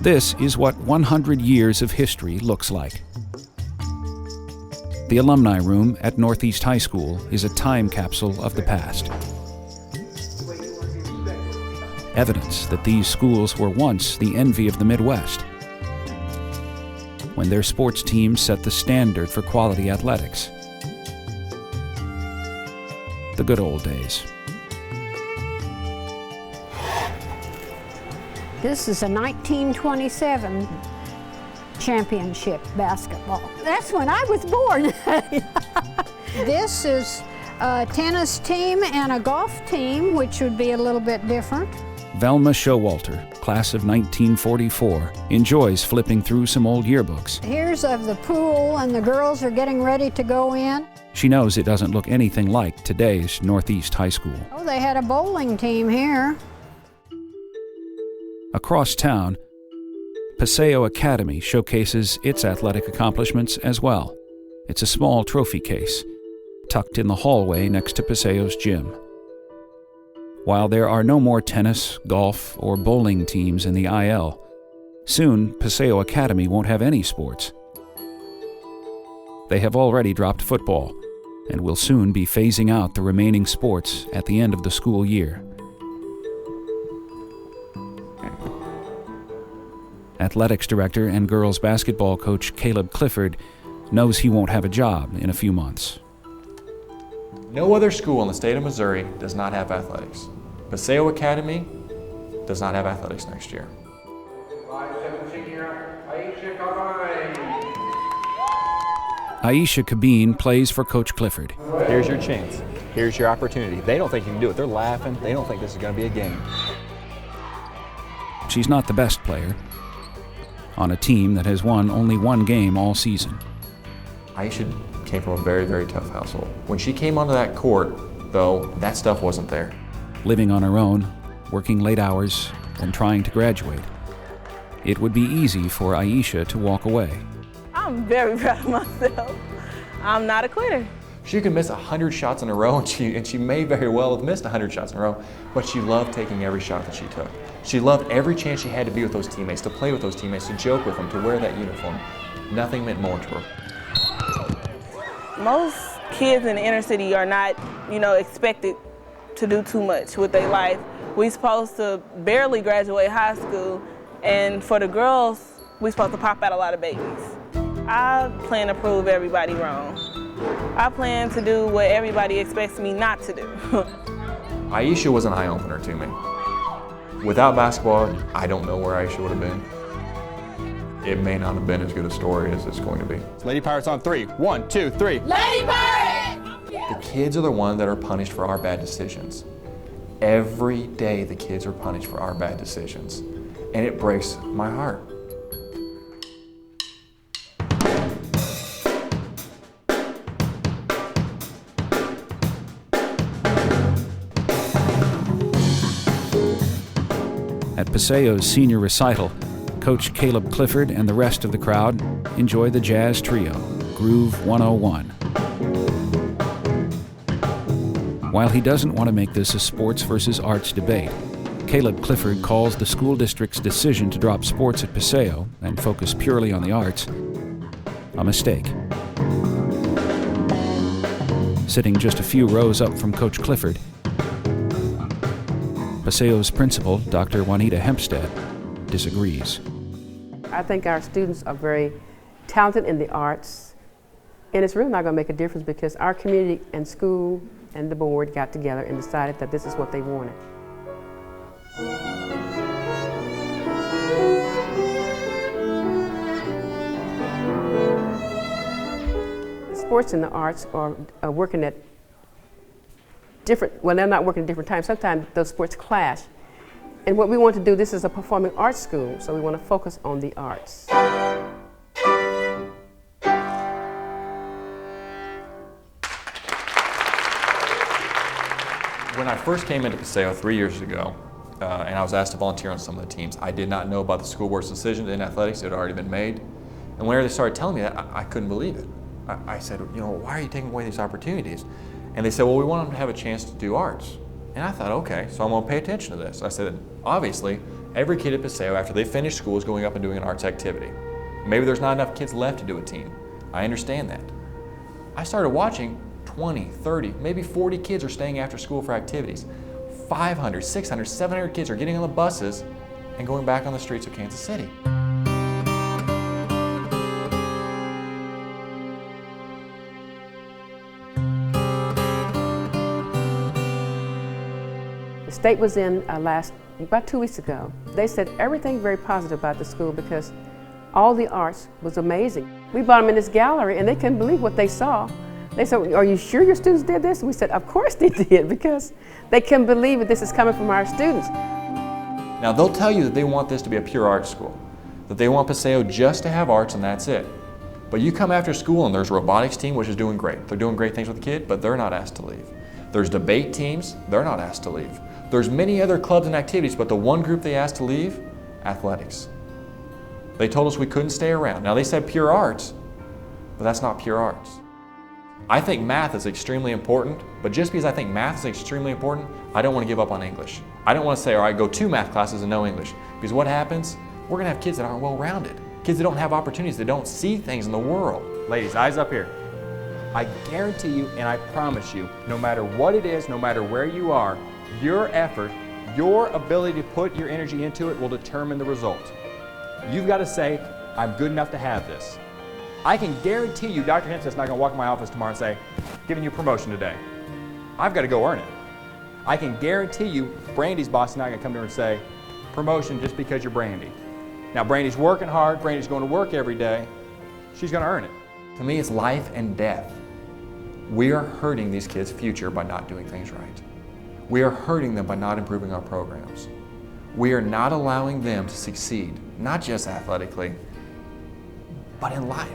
This is what 100 years of history looks like. The alumni room at Northeast High School is a time capsule of the past. Evidence that these schools were once the envy of the Midwest, when their sports teams set the standard for quality athletics. The good old days. This is a 1927 championship basketball. That's when I was born. This is a tennis team and a golf team, which would be a little bit different. Velma Showalter, class of 1944, enjoys flipping through some old yearbooks. Here's of the pool, and the girls are getting ready to go in. She knows it doesn't look anything like today's Northeast High School. Oh, they had a bowling team here. Across town, Paseo Academy showcases its athletic accomplishments as well. It's a small trophy case, tucked in the hallway next to Paseo's gym. While there are no more tennis, golf, or bowling teams in the IL, soon Paseo Academy won't have any sports. They have already dropped football, and will soon be phasing out the remaining sports at the end of the school year. Athletics director and girls basketball coach Caleb Clifford knows he won't have a job in a few months. No other school in the state of Missouri does not have athletics. Paseo Academy does not have athletics next year. Aisha Kabine plays for Coach Clifford. Here's your chance. Here's your opportunity. They don't think you can do it. They're laughing. They don't think this is going to be a game. She's not the best player on a team that has won only one game all season. Aisha came from a very, very tough household. When she came onto that court, though, that stuff wasn't there. Living on her own, working late hours, and trying to graduate, it would be easy for Aisha to walk away. I'm very proud of myself. I'm not a quitter. She could miss 100 shots in a row, and she may very well have missed 100 shots in a row, but she loved taking every shot that she took. She loved every chance she had to be with those teammates, to play with those teammates, to joke with them, to wear that uniform. Nothing meant more to her. Most kids in the inner city are not, expected to do too much with their life. We're supposed to barely graduate high school, and for the girls, we're supposed to pop out a lot of babies. I plan to prove everybody wrong. I plan to do what everybody expects me not to do. Aisha was an eye-opener to me. Without basketball, I don't know where Aisha would have been. It may not have been as good a story as it's going to be. Lady Pirates on 3. 1, 2, 3. Lady Pirates! The kids are the ones that are punished for our bad decisions. Every day the kids are punished for our bad decisions. And it breaks my heart. At Paseo's senior recital, Coach Caleb Clifford and the rest of the crowd enjoy the jazz trio, Groove 101. While he doesn't want to make this a sports versus arts debate, Caleb Clifford calls the school district's decision to drop sports at Paseo and focus purely on the arts a mistake. Sitting just a few rows up from Coach Clifford, Paseo's principal, Dr. Juanita Hempstead, disagrees. I think our students are very talented in the arts, and it's really not going to make a difference because our community and school and the board got together and decided that this is what they wanted. Sports and the arts are working at different, well, they're not working at different times. Sometimes those sports clash. And what we want to do, this is a performing arts school, so we want to focus on the arts. When I first came into Paseo 3 years ago, and I was asked to volunteer on some of the teams, I did not know about the school board's decision in athletics. It had already been made. And whenever they started telling me that, I couldn't believe it. I said, why are you taking away these opportunities? And they said, well, we want them to have a chance to do arts. And I thought, okay, so I'm going to pay attention to this. I said, obviously, every kid at Paseo, after they finish school, is going up and doing an arts activity. Maybe there's not enough kids left to do a team. I understand that. I started watching 20, 30, maybe 40 kids are staying after school for activities. 500, 600, 700 kids are getting on the buses and going back on the streets of Kansas City. The state was in about 2 weeks ago. They said everything very positive about the school because all the arts was amazing. We brought them in this gallery and they couldn't believe what they saw. They said, are you sure your students did this? And we said, of course they did, because they couldn't believe that this is coming from our students. Now they'll tell you that they want this to be a pure arts school, that they want Paseo just to have arts and that's it. But you come after school and there's a robotics team which is doing great. They're doing great things with the kid, but they're not asked to leave. There's debate teams, they're not asked to leave. There's many other clubs and activities, but the one group they asked to leave, athletics. They told us we couldn't stay around. Now they said pure arts, but that's not pure arts. I think math is extremely important, but just because I think math is extremely important, I don't want to give up on English. I don't want to say, all right, go 2 math classes and no English. Because what happens? We're going to have kids that aren't well-rounded. Kids that don't have opportunities, that don't see things in the world. Ladies, eyes up here. I guarantee you and I promise you, no matter what it is, no matter where you are, your effort, your ability to put your energy into it will determine the result. You've got to say, I'm good enough to have this. I can guarantee you Dr. Henson's not going to walk in my office tomorrow and say, giving you promotion today. I've got to go earn it. I can guarantee you Brandy's boss is not going to come to her and say, promotion just because you're Brandy. Now Brandy's working hard, Brandy's going to work every day, she's going to earn it. To me, it's life and death. We are hurting these kids' future by not doing things right. We are hurting them by not improving our programs. We are not allowing them to succeed, not just athletically, but in life.